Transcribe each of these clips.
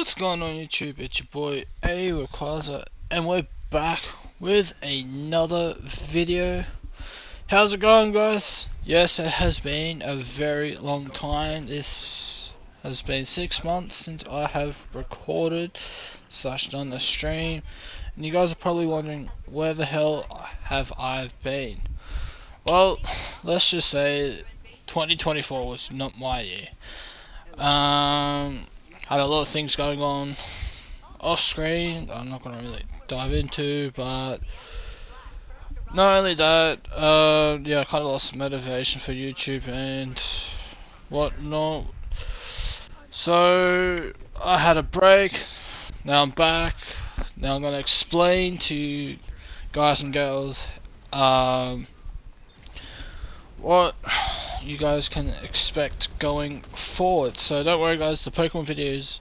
What's going on YouTube? It's your boy A Rakaza, and we're back with another video. How's it going, guys? Yes, it has been a very long time. This has been 6 months since I have recorded / done the stream, and you guys are probably wondering where the hell have I been. Well, let's just say 2024 was not my year. Had a lot of things going on off screen I'm not gonna really dive into, but not only that, yeah, I kind of lost motivation for YouTube and whatnot. So I had a break. Now I'm back. Now I'm gonna explain to you guys and girls what you guys can expect going forward. So don't worry, guys, the Pokemon videos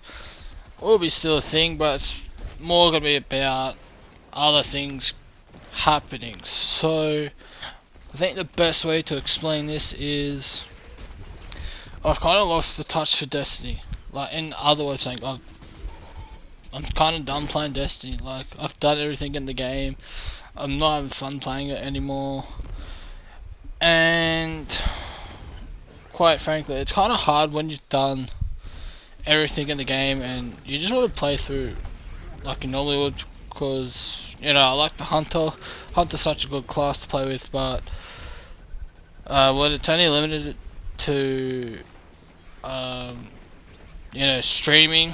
will be still a thing, but it's more gonna be about other things happening. So I think the best way to explain this is I've kind of lost the touch for Destiny. Like, in other words, like I'm kind of done playing Destiny. Like, I've done everything in the game. I'm not having fun playing it anymore, and quite frankly, it's kind of hard when you've done everything in the game and you just want to play through like you normally would, because you know, I like the Hunter. Hunter's such a good class to play with, but when it's only limited to you know, streaming,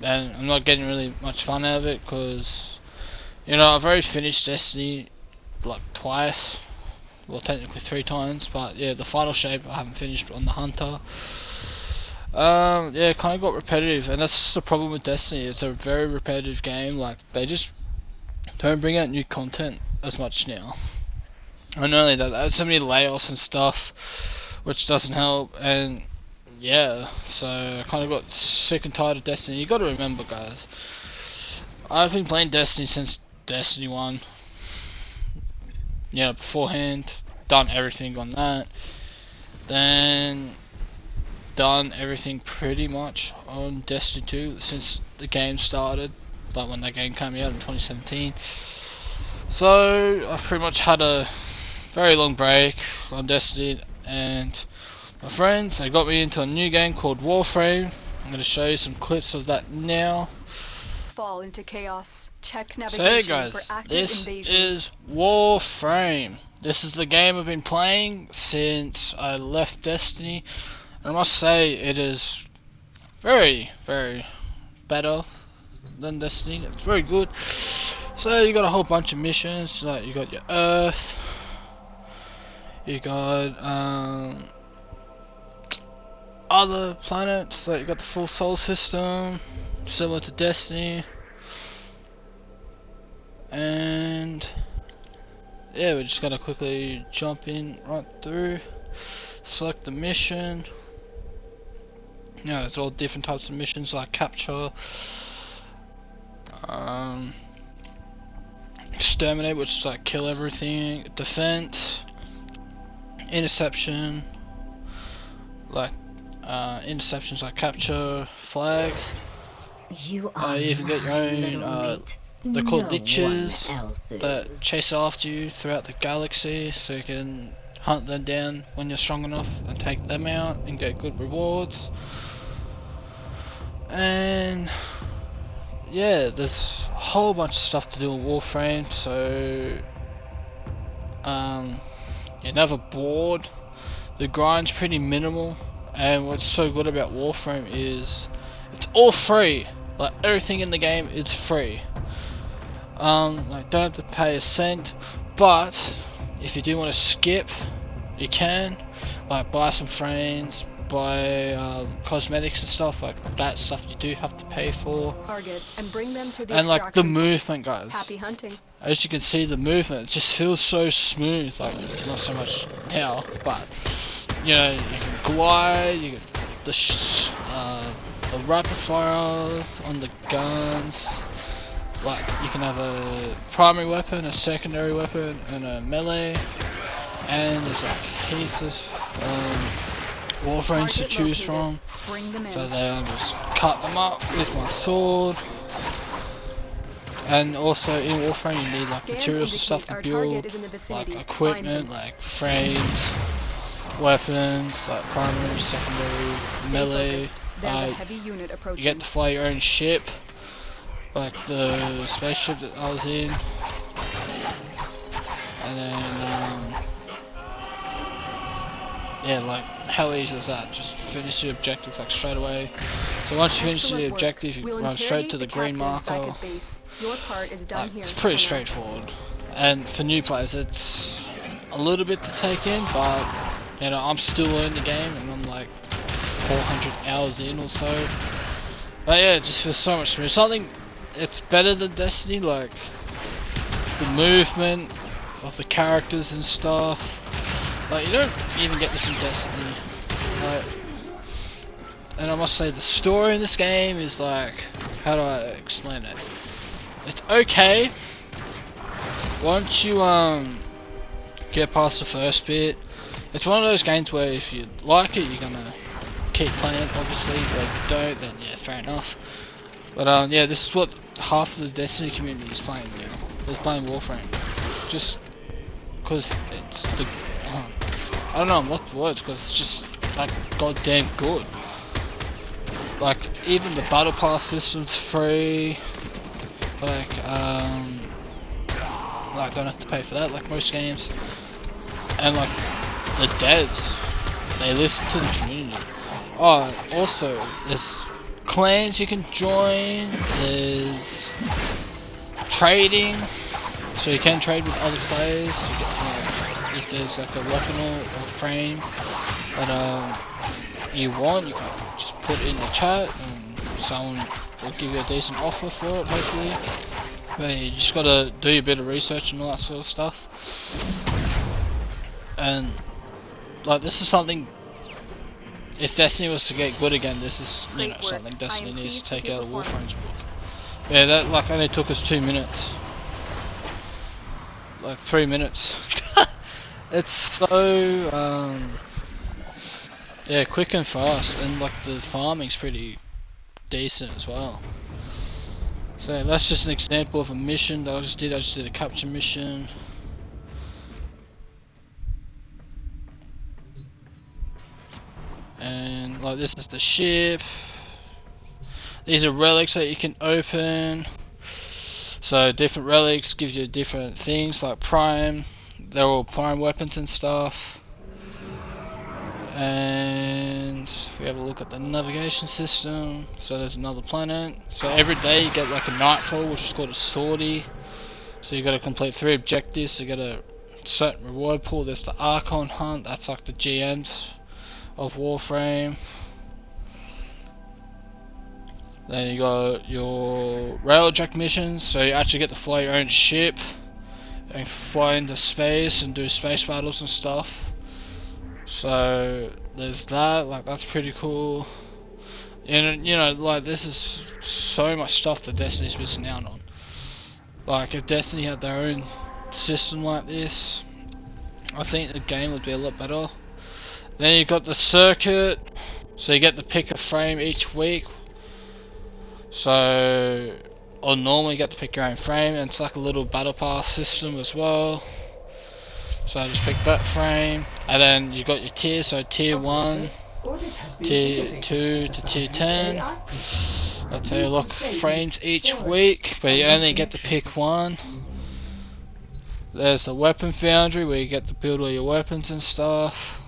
and I'm not getting really much fun out of it, because you know, I've already finished Destiny like twice, well technically 3 times, but yeah, the final shape I haven't finished on the Hunter. Yeah, it kind of got repetitive, and that's the problem with Destiny. It's a very repetitive game. Like, they just don't bring out new content as much now. And not only that, there's so many layoffs and stuff, which doesn't help. And yeah, so I kind of got sick and tired of Destiny. You got to remember, guys, I've been playing Destiny since Destiny 1. Yeah, beforehand, done everything on that. Then done everything pretty much on Destiny 2 since the game started, like when that game came out in 2017. So I've pretty much had a very long break on Destiny, and my friends, they got me into a new game called Warframe. I'm going to show you some clips of that now. Fall into chaos. Check navigation. So hey guys, this is Warframe. This is the game I've been playing since I left Destiny. I must say it is very, very better than Destiny. It's very good. So you got a whole bunch of missions. Like, you got your Earth, you got other planets. Like, you got the full solar system, similar to Destiny. And yeah, we just gotta quickly jump in right through. Select the mission. Yeah, there's all different types of missions like capture, exterminate, which is like kill everything, defense, interception, like interceptions like capture flags. You even get your own they're called leeches that chase after you throughout the galaxy, so you can hunt them down when you're strong enough and take them out and get good rewards. And yeah, there's a whole bunch of stuff to do in Warframe, so you're never bored. The grind's pretty minimal, and what's so good about Warframe is it's all free. Like, everything in the game is free. Like, don't have to pay a cent, but if you do want to skip, you can, like buy some frames, buy cosmetics and stuff. Like, that stuff you do have to pay for. Target and bring them to the and like the movement, guys. Happy hunting. As you can see, the movement, it just feels so smooth. Like, not so much now, but you know, you can glide. You get the rapid fire on the guns. Like, you can have a primary weapon, a secondary weapon, and a melee. And there's like heaps of warframes to Target choose located. from. Bring them in. So then I just cut them up with my sword. And also in Warframe you need like Scans materials and stuff indicate to our build, target is in the vicinity. like Find equipment, them. like frames, weapons, like primary, secondary, Stay melee. focused. There's a heavy unit You approaching. get to fly your own ship, like the spaceship that I was in. And then, yeah, like, how easy is that? Just finish the objective like straight away. So once you finish Excellent the work. objective, you We'll run straight interrogate to the green captive back marker. at base. Your part is done Like, here it's pretty for now. straightforward. And for new players, it's a little bit to take in, but you know, I'm still in the game and I'm like 400 hours in or so. But yeah, it just feels so much smooth. Something, it's better than Destiny, like the movement of the characters and stuff. Like, you don't even get this in Destiny. Like, and I must say the story in this game is like, how do I explain it? It's okay once you get past the first bit. It's one of those games where if you like it, you're gonna keep playing it, obviously, but if you don't, then yeah, fair enough. But yeah, this is what half of the Destiny community is playing now. Is playing Warframe, just because it's the I don't know, I'm lost for words, because it's just like goddamn good. Like even the battle pass system's free. Like don't have to pay for that like most games. And like the devs, they listen to the community. Oh, also there's clans you can join. There's trading, so you can trade with other players. You get, if there's like a weapon or frame that you want, you can just put it in the chat and someone will give you a decent offer for it, hopefully. But you just gotta do a bit of research and all that sort of stuff. And like this is something, if Destiny was to get good again, this is, you know, something Destiny needs to take out of Warframe's book. Yeah, that like only took us 2 minutes. Like 3 minutes. It's so yeah, quick and fast, and like the farming's pretty decent as well. So that's just an example of a mission that I just did. I just did a capture mission. And like this is the ship. These are relics that you can open. So different relics gives you different things like prime. They're all prime weapons and stuff. And we have a look at the navigation system. So there's another planet. So every day you get like a nightfall, which is called a sortie. So you got to complete 3 objectives. You get a certain reward pool. There's the Archon hunt. That's like the GMs of Warframe. Then you got your railjack missions. So you actually get to fly your own ship and fly into space and do space battles and stuff. So there's that, like that's pretty cool. And you know, like this is so much stuff that Destiny's missing out on. Like if Destiny had their own system like this, I think the game would be a lot better. Then you've got the circuit, so you get to pick a frame each week. So, or normally you get to pick your own frame, and it's like a little battle pass system as well. So I just pick that frame, and then you got your tiers, so tier 1, tier 2 to tier 10. I'll tell you, look, frames each week, but you only get to pick one. There's the weapon foundry where you get to build all your weapons and stuff.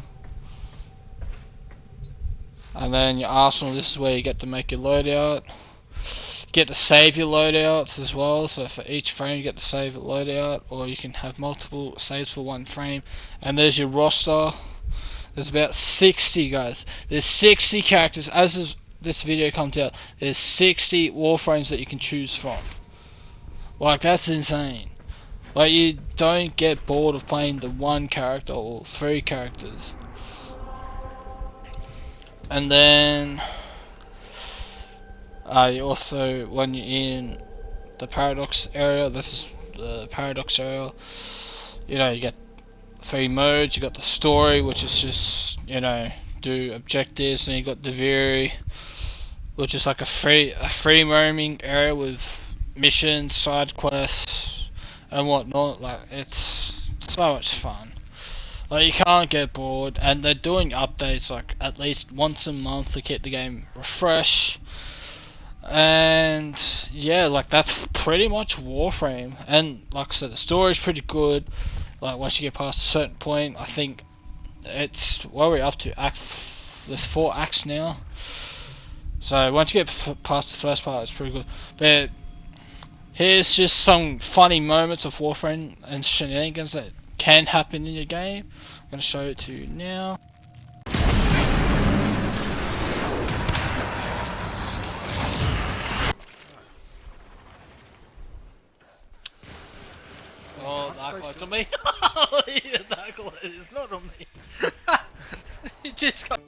And then your arsenal, this is where you get to make your loadout. Get to save your loadouts as well, so for each frame you get to save a loadout, or you can have multiple saves for one frame. And there's your roster. There's about 60 guys. There's 60 characters. As this video comes out, there's 60 warframes that you can choose from. Like that's insane. Like you don't get bored of playing the one character or 3 characters. And then you also, when you're in the paradox area, this is the paradox area, you know, you get 3 modes. You got the story, which is just, you know, do objectives, and you got the Viri, which is like a free roaming area with missions, side quests, and whatnot. Like it's so much fun. Like you can't get bored, and they're doing updates like at least once a month to keep the game refresh. And yeah, like that's pretty much Warframe. And like I said, the story's pretty good. Like once you get past a certain point, I think it's what we're up to. There's 4 acts now. So once you get past the first part, it's pretty good. But here's just some funny moments of Warframe and shenanigans that can happen in your game. I'm gonna show it to you now. Oh, that was on me. Yeah, that is not on me. You just got.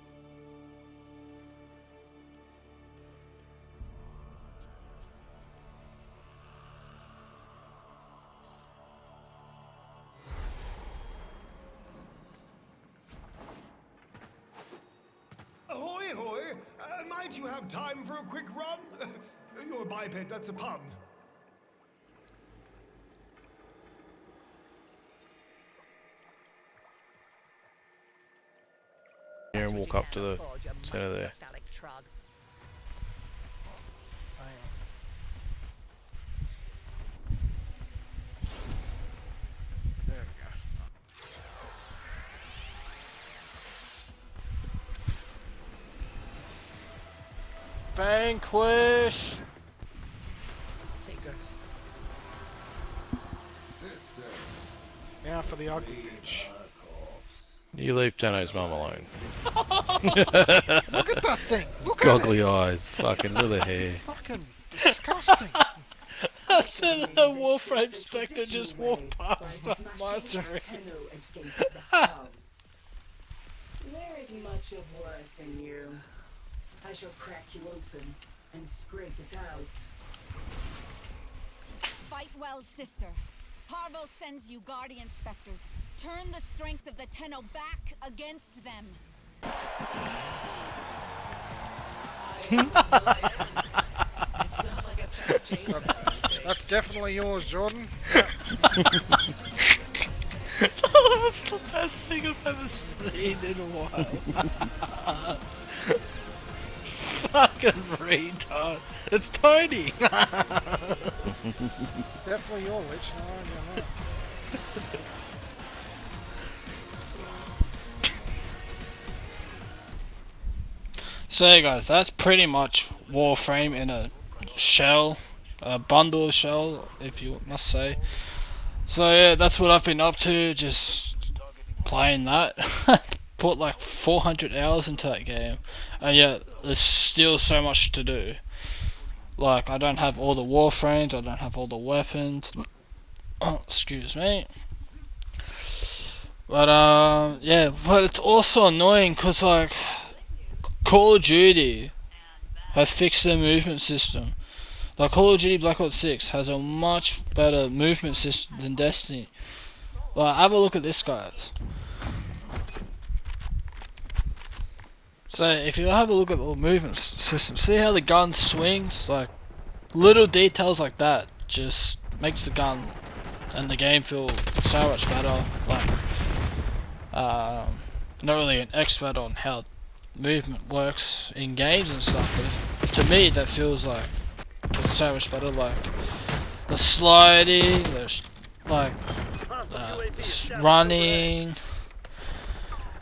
Ahoy, ahoy! Might you have time for a quick run? You're a biped, that's a pun. Here and walk up to the center there. There we go. Vanquish! Figures. Now for the ugly bitch. You leave Tano's mum alone. Look at that thing! Look at Goggly it! eyes, fucking look at the hair. Fucking disgusting! The Warframe Spectre just walked past on my screen. There is much of worth in you. I shall crack you open and scrape it out. Fight well, sister. Parvo sends you guardian specters. Turn the strength of the Tenno back against them. That's definitely yours, Jordan. That's the best thing I've ever seen in a while. Fucking retard. It's Tony! Definitely your witch, no, you're not. So yeah, guys, that's pretty much Warframe in a shell, a bundle of shell, if you must say. So yeah, that's what I've been up to, just playing that. Put like 400 hours into that game, and yet there's still so much to do. Like, I don't have all the Warframes, I don't have all the weapons. Excuse me. But yeah, but it's also annoying because like Call of Duty have fixed their movement system. Like Call of Duty Black Ops 6 has a much better movement system than Destiny. Like, have a look at this, guys. So if you have a look at the movement system, see how the gun swings? Like little details like that just makes the gun and the game feel so much better. Like not really an expert on how movement works in games and stuff, but to me that feels like it's so much better. Like the sliding, the running,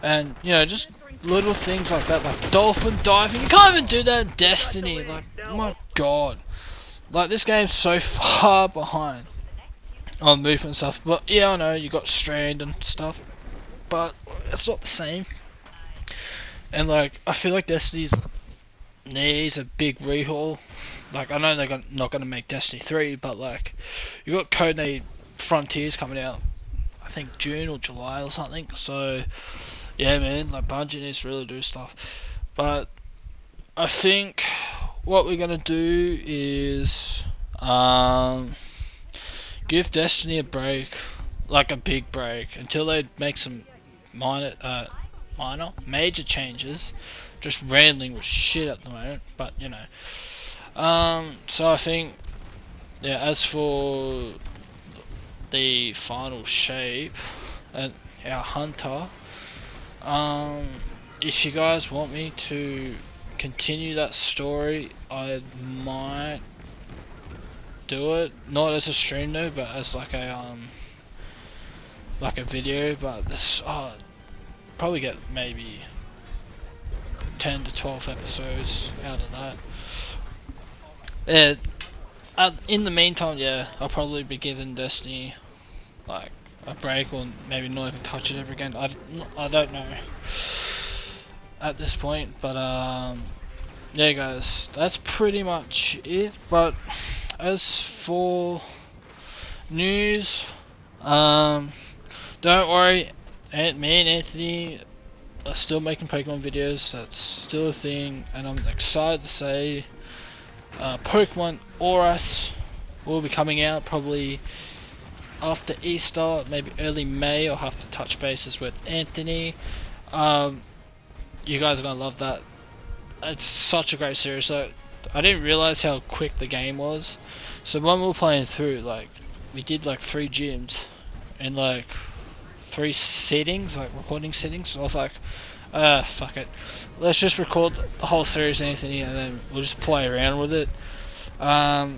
and you know, just little things like that, like dolphin diving. You can't even do that in Destiny. Like, oh my god, like this game's so far behind on movement stuff. But yeah, I know you got Strand and stuff, but it's not the same. And like, I feel like Destiny's needs a big rehaul. Like, I know they're not going to make Destiny 3, but like, you got Codename Frontiers coming out, I think June or July or something. So yeah, man, like Bungie needs to really do stuff. But I think what we're gonna do is give Destiny a break, like a big break, until they make some minor. Major changes. Just rambling with shit at the moment, but you know. So I think, yeah, as for the final shape and our hunter, if you guys want me to continue that story, I might do it, not as a stream though, but as like a video. But this probably get maybe 10 to 12 episodes out of that. In the meantime, yeah, I'll probably be giving Destiny like a break, or maybe not even touch it ever again. I don't know at this point, but yeah guys, that's pretty much it. But as for news, don't worry, me and Anthony are still making Pokemon videos. That's still a thing, and I'm excited to say Pokemon Oras will be coming out probably after Easter, maybe early May. I'll have to touch bases with Anthony. You guys are gonna love that. It's such a great series. So I didn't realize how quick the game was. So when we were playing through, like we did like 3 gyms in like 3 settings, like recording settings. So I was like, fuck it, let's just record the whole series, Anthony, and then we'll just play around with it. I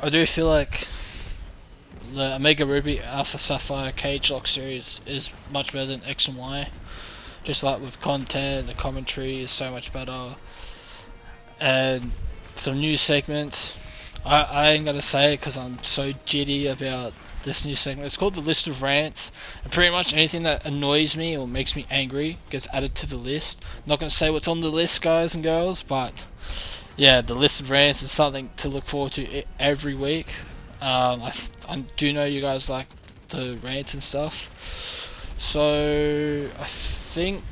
do feel like the Omega Ruby Alpha Sapphire Cage Lock series is much better than X and Y. Just like with content, the commentary is so much better, and some new segments. I ain't gonna say it because I'm so jitty about this new segment. It's called the list of rants, and pretty much anything that annoys me or makes me angry gets added to the list. I'm not gonna say what's on the list, guys and girls, but yeah, the list of rants is something to look forward to every week. I do know you guys like the rants and stuff, so I think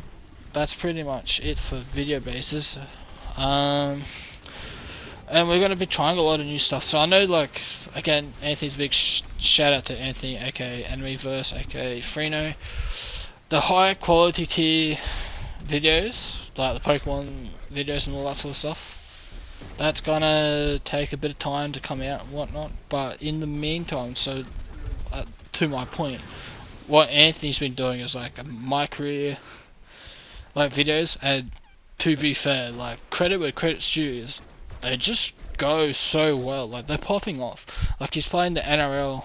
that's pretty much it for video basis. And we're going to be trying a lot of new stuff. So I know, like, again, Anthony's a big shout out to Anthony, aka Enemyverse, aka Freno. The high quality tier videos, like the Pokemon videos and all that sort of stuff, that's gonna take a bit of time to come out and whatnot. But in the meantime, so to my point, what Anthony's been doing is like my career, like videos, and to be fair, like credit where credit's due is, they just go so well. Like they're popping off. Like he's playing the NRL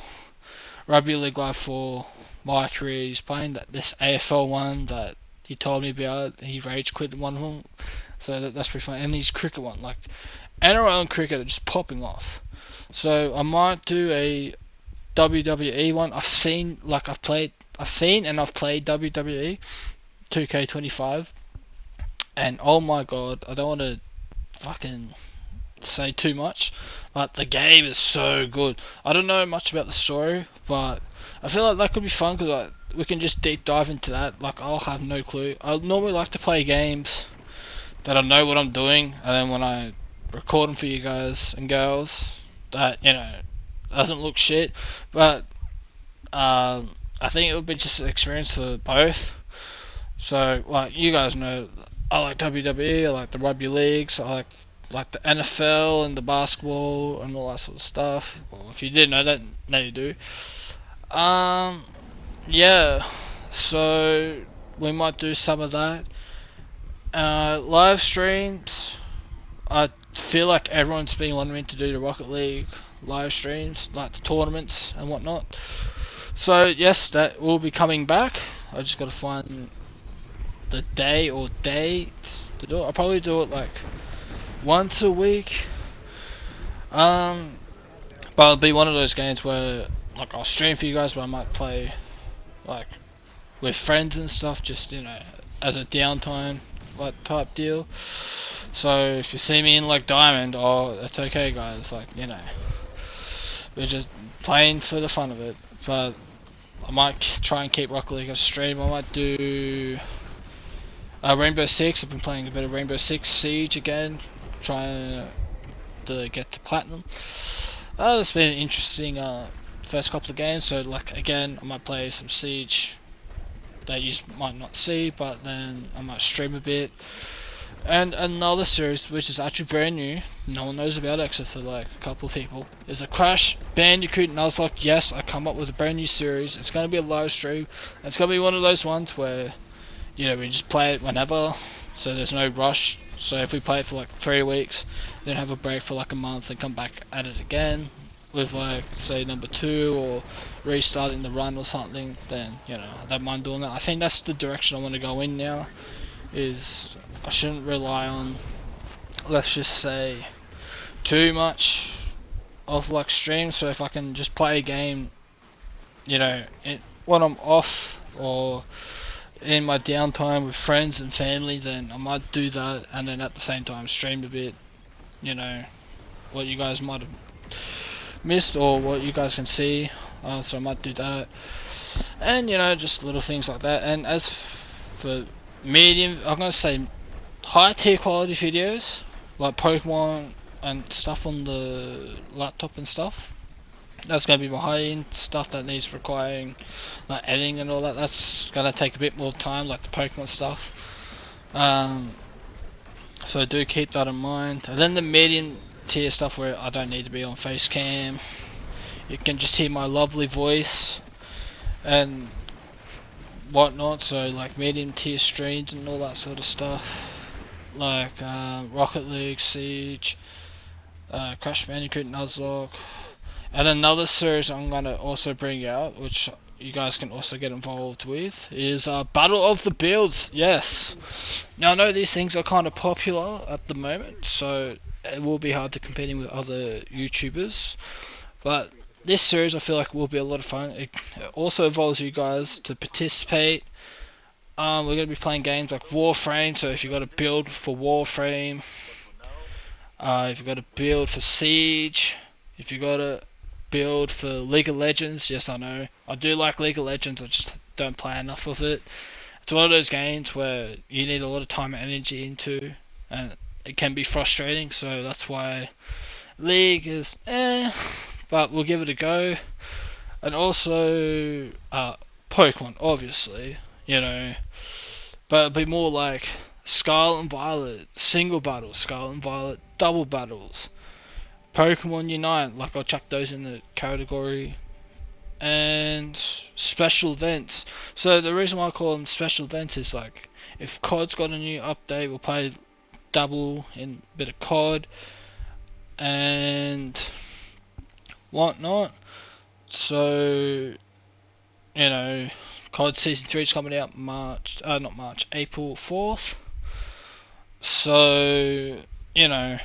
Rugby League Live for my career. He's playing this AFL one that he told me about. He rage quit one of them, so that's pretty fun. And his cricket one, like NRL and cricket are just popping off. So I might do a WWE one. I've seen and I've played WWE 2K25, and oh my god, I don't want to fucking say too much, but the game is so good. I don't know much about the story, but I feel like that could be fun because like, we can just deep dive into that. Like I'll have no clue. I normally like to play games that I know what I'm doing, and then when I record them for you guys and girls, that, you know, doesn't look shit. But I think it would be just an experience for both. So like you guys know, I like WWE, I like the rugby leagues, I like the NFL and the basketball and all that sort of stuff. Well, if you didn't know that, now you do. Yeah, so we might do some of that. Live streams, I feel like everyone's been wanting me to do the Rocket League live streams, like the tournaments and whatnot. So yes, that will be coming back. I just got to find the day or date to do it. I'll probably do it like once a week. But it'll be one of those games where like I'll stream for you guys, but I might play like with friends and stuff, just, you know, as a downtime like type deal. So if you see me in like Diamond, oh, that's okay guys, like, you know, we're just playing for the fun of it. But I might try and keep Rocket League on stream. I might do Rainbow Six. I've been playing a bit of Rainbow Six Siege again, trying to get to Platinum. It's been an interesting first couple of games, so like again I might play some Siege that you might not see, but then I might stream a bit. And another series which is actually brand new, no one knows about it except for like a couple of people, is a Crash Bandicoot Nuzlocke. Yes, I come up with a brand new series. It's going to be a live stream. It's going to be one of those ones where, you know, we just play it whenever, so there's no rush. So if we play it for like 3 weeks, then have a break for like a month and come back at it again with like say number 2 or restarting the run or something, then you know, I don't mind doing that. I think that's the direction I want to go in now, is I shouldn't rely on, let's just say, too much of like streams. So if I can just play a game, you know, when I'm off or in my downtime with friends and family, then I might do that, and then at the same time stream a bit, you know, what you guys might have missed or what you guys can see. So I might do that, and you know, just little things like that. And as for medium, I'm gonna say high tier quality videos like Pokemon and stuff on the laptop and stuff. That's going to be my high-end stuff that needs requiring like editing and all that. That's going to take a bit more time, like the Pokemon stuff. So do keep that in mind. And then the medium tier stuff where I don't need to be on face cam. You can just hear my lovely voice and whatnot. So like medium tier streams and all that sort of stuff. Like Rocket League, Siege, Crash Bandicoot Nuzlocke. And another series I'm going to also bring out, which you guys can also get involved with, is Battle of the Builds. Yes. Now I know these things are kind of popular at the moment, so it will be hard to competing with other YouTubers. But this series I feel like will be a lot of fun. It also involves you guys to participate. We're going to be playing games like Warframe, so if you've got a build for Warframe, if you've got a build for Siege, if you've got a build for League of Legends, yes I know, I do like League of Legends, I just don't play enough of it. It's one of those games where you need a lot of time and energy into, and it can be frustrating, so that's why League is but we'll give it a go. And also Pokemon, obviously, you know, but it'll be more like Scarlet and Violet, single battles, Scarlet and Violet, double battles, Pokemon Unite, like I'll chuck those in the category, and special events. So the reason why I call them special events is like, if COD's got a new update, we'll play double in a bit of COD and whatnot. So, you know, COD Season 3 is coming out April 4th. So, you know,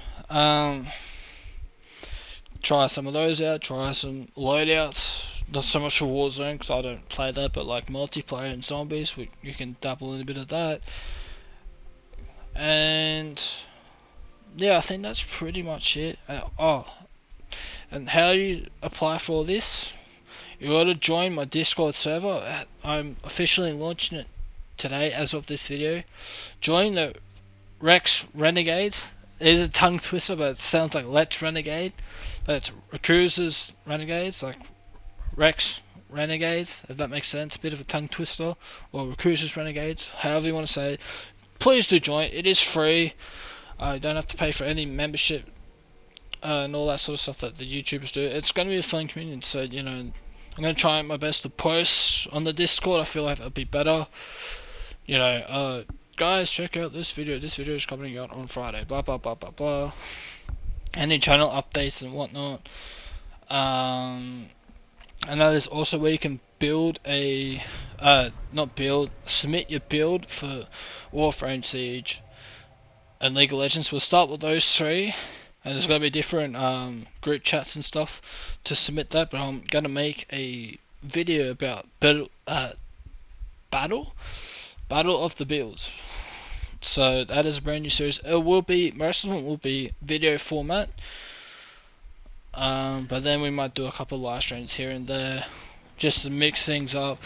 try some of those out, try some loadouts. Not so much for Warzone because I don't play that, but like multiplayer and zombies, you can dabble in a bit of that. And yeah, I think that's pretty much it. And how you apply for all this? You got to join my Discord server. I'm officially launching it today as of this video. Join the Rex Renegades. It is a tongue twister, but it sounds like Let's Renegade. But it's Recruiters Renegades, like Rex Renegades, if that makes sense. Bit of a tongue twister. Or Recruiters Renegades, however you want to say it. Please do join. It is free. I don't have to pay for any membership and all that sort of stuff that the YouTubers do. It's going to be a fun community, so you know, I'm going to try my best to post on the Discord. I feel like that'll be better. You know, guys, check out this video. This video is coming out on Friday. Blah blah blah blah blah. Any channel updates and whatnot. And that is also where you can build a, submit your build for Warframe, Siege, and League of Legends. We'll start with those 3. And there's going to be different group chats and stuff to submit that, but I'm going to make a video about Battle of the Builds. So that is a brand new series. It will be, most of them will be video format, but then we might do a couple of live streams here and there just to mix things up.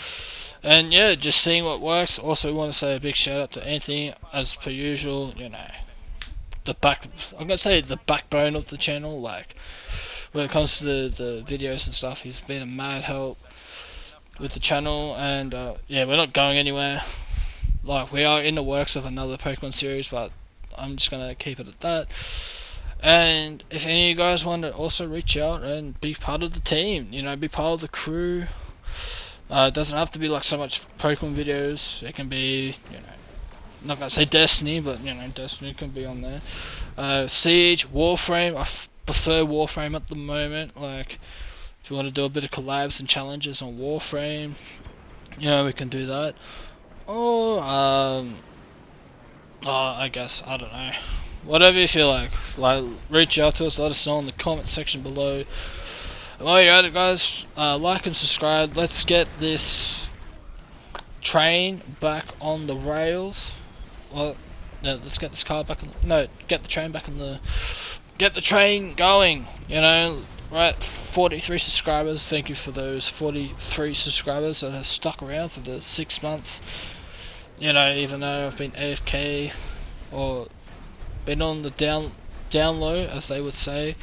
And yeah, just seeing what works. Also want to say a big shout out to Anthony, as per usual, you know, I'm gonna say the backbone of the channel. Like when it comes to the videos and stuff, he's been a mad help. with the channel, and yeah, we're not going anywhere. Like, we are in the works of another Pokemon series, but I'm just gonna keep it at that. And if any of you guys want to also reach out and be part of the team, you know, be part of the crew. It doesn't have to be like so much Pokemon videos. It can be, you know, not gonna say Destiny, but you know, Destiny can be on there. Siege, Warframe. I prefer Warframe at the moment. Like, if you want to do a bit of collabs and challenges on Warframe, you know, we can do that. Or I guess, I don't know. Whatever you feel like. Like, reach out to us. Let us know in the comment section below. While you're at it, guys, like and subscribe. Let's get this train back on the rails. Well, yeah, let's get this car back on. No, get the train back on the. Get the train going. You know, right? 43 subscribers. Thank you for those 43 subscribers that have stuck around for the 6 months. You know, even though I've been AFK or been on the down low, as they would say.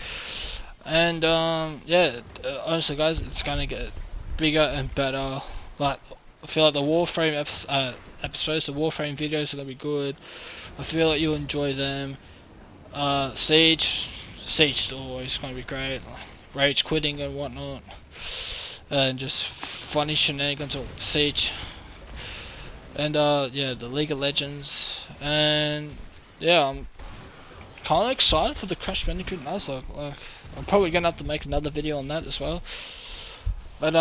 And yeah, honestly, guys, it's gonna get bigger and better. Like, I feel like the Warframe episodes, the Warframe videos are gonna be good. I feel like you'll enjoy them. Siege is always gonna be great. Like, rage quitting and whatnot, and just funny shenanigans of Siege. And yeah, the League of Legends, and yeah, I'm kind of excited for the Crash Bandicoot Nuzlocke. Like, I'm probably gonna have to make another video on that as well. But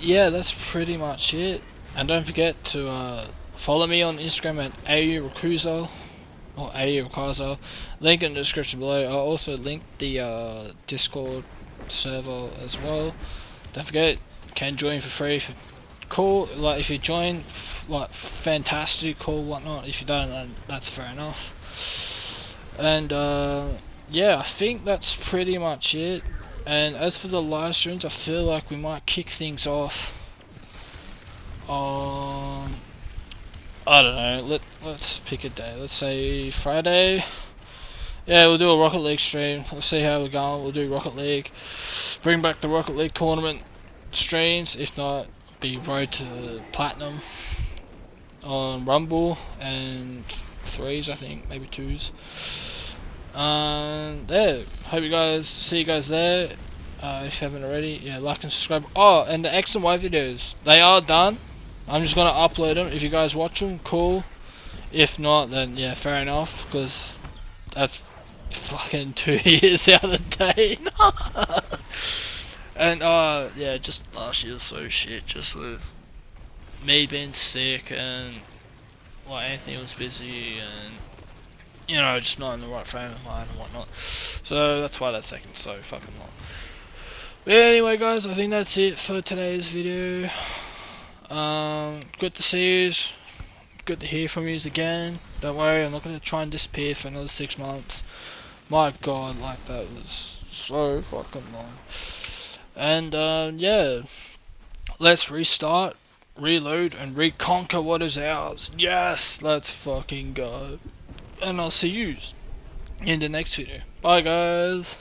yeah, that's pretty much it. And don't forget to follow me on Instagram at AURakuzo or AURakuzo. Link in the description below. I'll also link the Discord server as well. Don't forget, you can join for free. If cool, like if you join, like fantastic, cool, whatnot. If you don't, then that's fair enough. And yeah, I think that's pretty much it. And as for the live streams, I feel like we might kick things off on, I don't know, let's pick a day. Let's say Friday. Yeah, we'll do a Rocket League stream. Let's see how we're going. We'll do Rocket League. Bring back the Rocket League tournament streams. If not, be Road to Platinum on Rumble and 3s, I think, maybe 2s. Yeah, hope you guys, see you guys there. If you haven't already, yeah, like and subscribe. Oh, and the X and Y videos, they are done. I'm just gonna upload them. If you guys watch them, cool. If not, then yeah, fair enough, because that's fucking 2 years out of date. And yeah, just last year was so shit, just with me being sick and well, Anthony was busy and you know, just not in the right frame of mind and whatnot. So that's why that's taking so fucking long. But anyway, guys, I think that's it for today's video. Good to see you. Good to hear from you again. Don't worry, I'm not gonna try and disappear for another 6 months. My god, like that was so fucking long. And yeah, let's restart, reload, and reconquer what is ours. Yes, let's fucking go. And I'll see you in the next video. Bye, guys.